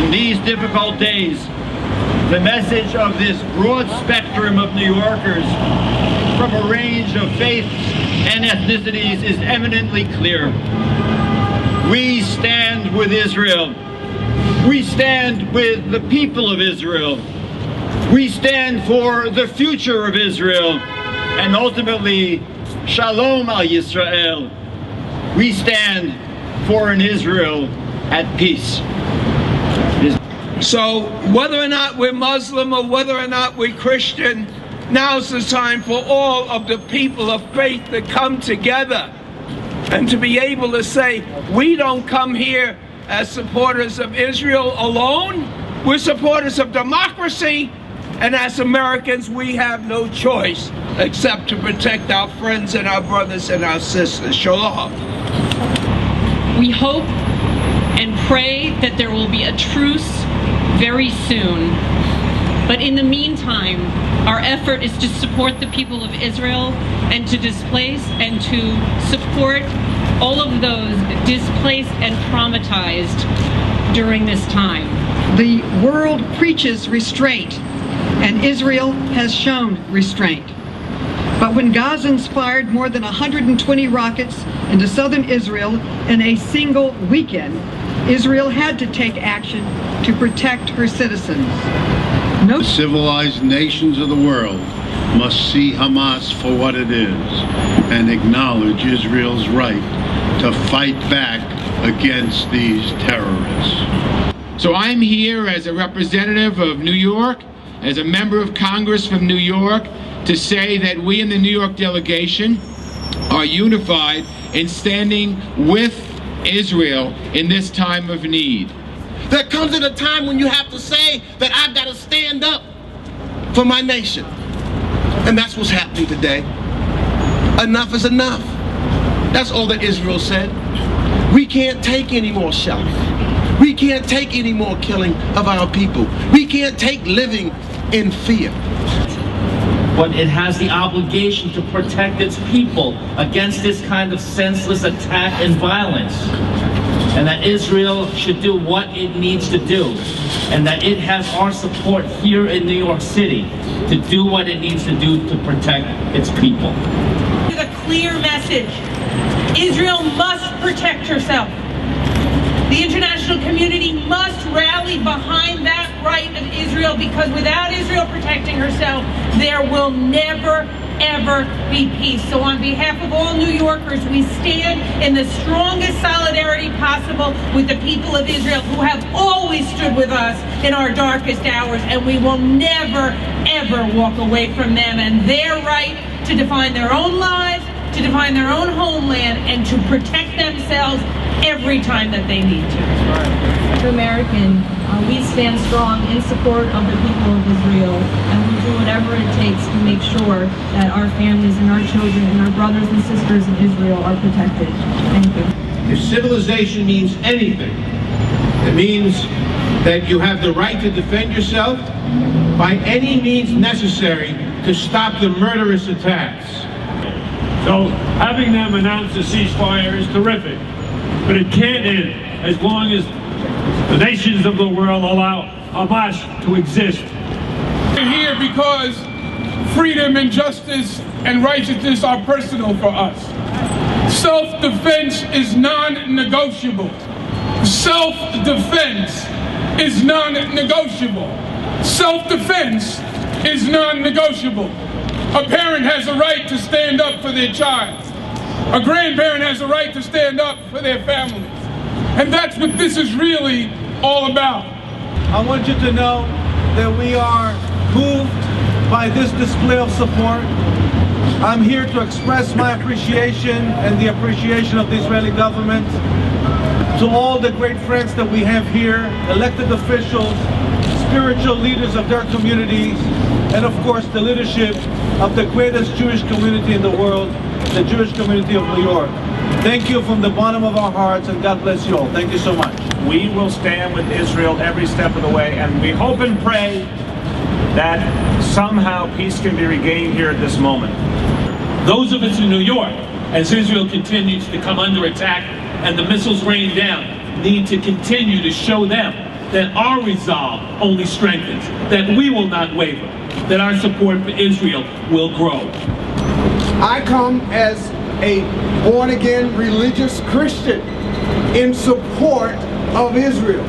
In these difficult days, the message of this broad spectrum of New Yorkers from a range of faiths and ethnicities is eminently clear. We stand with Israel. We stand with the people of Israel. We stand for the future of Israel and ultimately Shalom al Yisrael. We stand for an Israel at peace. So whether or not we're Muslim or whether or not we're Christian, now's the time for all of the people of faith to come together and to be able to say, we don't come here as supporters of Israel alone. We're supporters of democracy, and as Americans, we have no choice except to protect our friends and our brothers and our sisters. Shalom. We hope and pray that there will be a truce very soon. But in the meantime, our effort is to support the people of Israel and to displace and to support all of those displaced and traumatized during this time. The world preaches restraint, and Israel has shown restraint. But when Gazans fired more than 120 rockets into southern Israel in a single weekend, Israel had to take action to protect her citizens. No civilized nations of the world must see Hamas for what it is and acknowledge Israel's right to fight back against these terrorists. So I'm here as a representative of New York, as a member of Congress from New York, to say that we in the New York delegation are unified in standing with Israel in this time of need. There comes at a time when you have to say that I've got to stand up for my nation. And that's what's happening today. Enough is enough. That's all that Israel said. We can't take any more shelling. We can't take any more killing of our people. We can't take living in fear. But it has the obligation to protect its people against this kind of senseless attack and violence. And that Israel should do what it needs to do. And that it has our support here in New York City to do what it needs to do to protect its people. A clear message. Israel must protect herself. The international community must rally behind that right of Israel, because without Israel protecting herself, there will never, ever be peace. So on behalf of all New Yorkers, we stand in the strongest solidarity possible with the people of Israel, who have always stood with us in our darkest hours, and we will never, ever walk away from them and their right to define their own lives, to define their own homeland, and to protect themselves every time that they need to. As American, we stand strong in support of the people of Israel, and we do whatever it takes to make sure that our families and our children and our brothers and sisters in Israel are protected. Thank you. If civilization means anything, it means that you have the right to defend yourself by any means necessary to stop the murderous attacks. So having them announce a ceasefire is terrific, but it can't end as long as the nations of the world allow Hamas to exist. We're here because freedom and justice and righteousness are personal for us. Self-defense is non-negotiable. Self-defense is non-negotiable. Self-defense is non-negotiable. A parent has a right to stand up for their child. A grandparent has a right to stand up for their families. And that's what this is really all about. I want you to know that we are moved by this display of support. I'm here to express my appreciation and the appreciation of the Israeli government to all the great friends that we have here, elected officials, spiritual leaders of their communities, and of course the leadership of the greatest Jewish community in the world, the Jewish community of New York. Thank you from the bottom of our hearts, and God bless you all. Thank you so much. We will stand with Israel every step of the way, and we hope and pray that somehow peace can be regained here at this moment. Those of us in New York, as Israel continues to come under attack and the missiles rain down, need to continue to show them that our resolve only strengthens, that we will not waver, that our support for Israel will grow. I come as a born-again religious Christian in support of Israel.